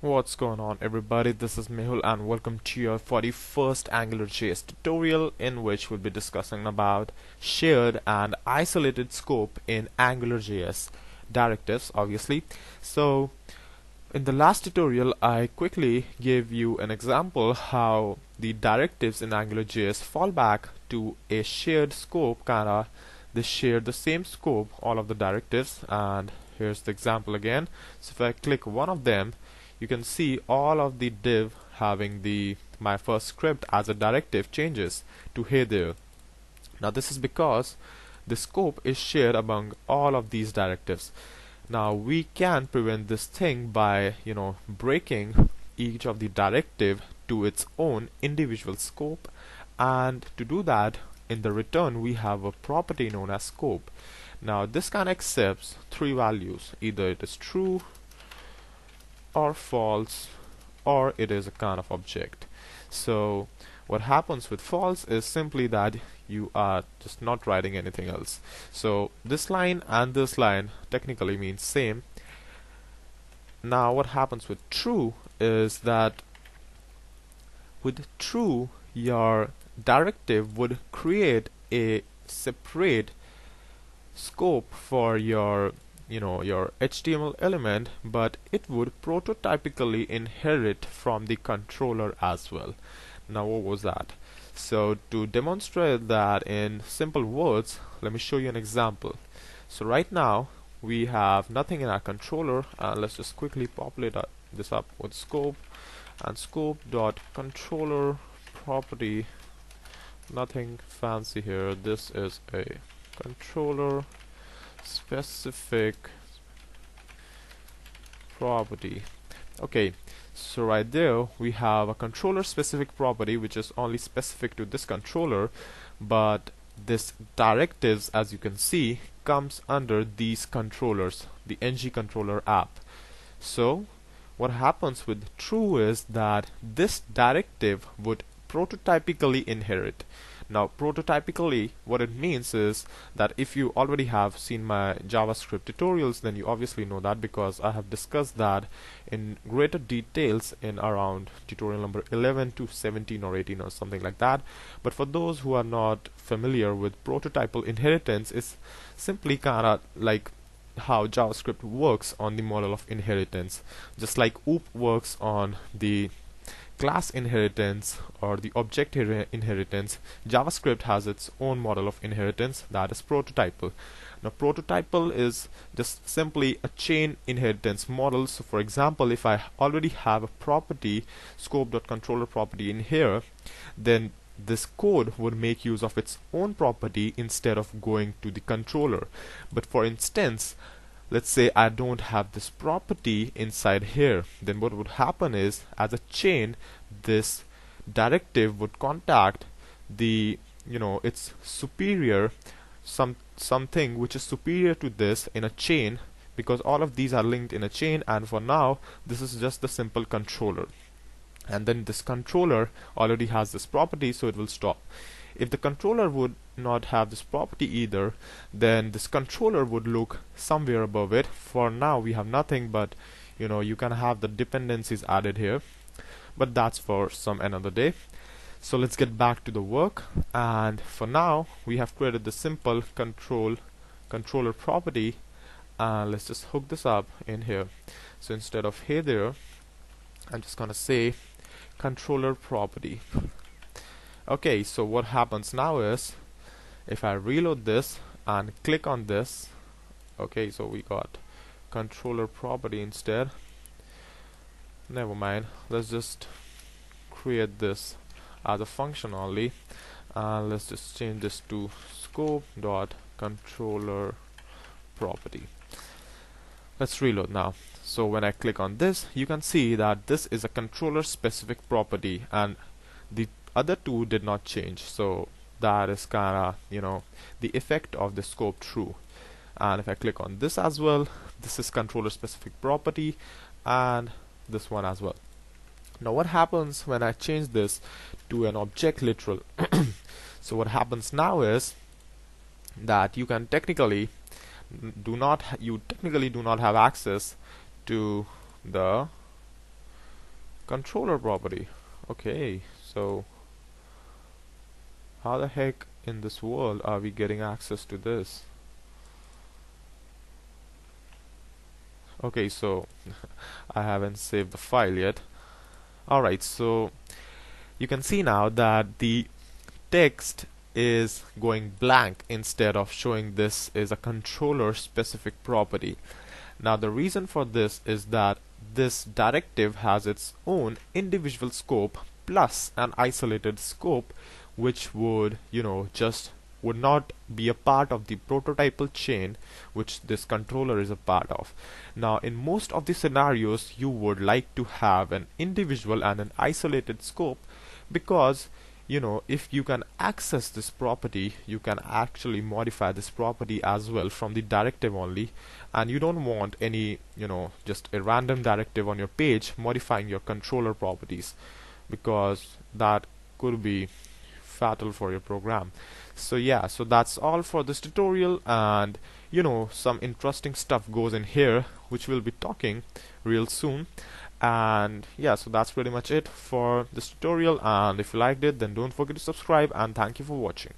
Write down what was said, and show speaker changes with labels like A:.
A: What's going on, everybody? This is Mehul and welcome to your 41st AngularJS tutorial, in which we'll be discussing about shared and isolated scope in AngularJS directives, obviously. So in the last tutorial I quickly gave you an example how the directives in AngularJS fall back to a shared scope, kinda they share the same scope, all of the directives. And here's the example again. So if I click one of them, you can see all of the div having the my first script as a directive changes to hey there. Now this is because the scope is shared among all of these directives. Now we can prevent this thing by breaking each of the directive to its own individual scope, and to do that, in the return we have a property known as scope. Now this can accepts three values: either it is true or false, or it is a kind of object. So what happens with false is simply that you are just not writing anything else. So this line and this line technically means same. Now what happens with true is that with true your directive would create a separate scope for your HTML element, but it would prototypically inherit from the controller as well. Now what was that? So to demonstrate that in simple words, let me show you an example. So right now we have nothing in our controller, and let's just quickly populate this up with scope and scope dot controller property. Nothing fancy here. This is a controller specific property. Okay, so right there we have a controller specific property which is only specific to this controller, but this directives, as you can see, comes under these controllers, the ng controller app. So what happens with true is that this directive would prototypically inherit. Now prototypically, what it means is that if you already have seen my JavaScript tutorials, then you obviously know that, because I have discussed that in greater details in around tutorial number 11 to 17 or 18 or something like that. But for those who are not familiar with prototypal inheritance, it's simply kinda like how JavaScript works on the model of inheritance. Just like OOP works on the class inheritance or the object inheritance, JavaScript has its own model of inheritance, that is prototypal. Now prototypal is just simply a chain inheritance model. So for example, if I already have a property scope.controller property in here, then this code would make use of its own property instead of going to the controller. But for instance, let's say I don't have this property inside here, then what would happen is, as a chain, this directive would contact the its superior, something which is superior to this in a chain, because all of these are linked in a chain, and for now this is just the simple controller. And then this controller already has this property, so it will stop. If the controller would not have this property either, then this controller would look somewhere above it. For now we have nothing, but you can have the dependencies added here, but that's for some another day. So let's get back to the work, and for now we have created the simple controller property, and let's just hook this up in here. So instead of hey there, I'm just gonna say controller property. Okay, so what happens now is, if I reload this and click on this, okay, so we got controller property instead. Never mind, let's just create this as a function only, and let's just change this to scope dot controller property. Let's reload now. So when I click on this, you can see that this is a controller specific property, and the other two did not change. So that is kinda the effect of the scope true. And if I click on this as well, this is controller specific property, and this one as well. Now what happens when I change this to an object literal? So what happens now is that you technically do not have access to the Controller property. Okay, so how the heck in this world are we getting access to this? Okay, so I haven't saved the file yet. Alright, so you can see now that the text is going blank instead of showing this is a controller specific property. Now the reason for this is that this directive has its own individual scope plus an isolated scope, which would, just would not be a part of the prototypal chain which this controller is a part of. Now in most of the scenarios you would like to have an individual and an isolated scope, because if you can access this property, you can actually modify this property as well from the directive only, and you don't want any, just a random directive on your page modifying your controller properties, because that could be fatal for your program. So yeah, so that's all for this tutorial, and some interesting stuff goes in here which we'll be talking real soon. And yeah, so that's pretty much it for this tutorial, and if you liked it, then don't forget to subscribe, and thank you for watching.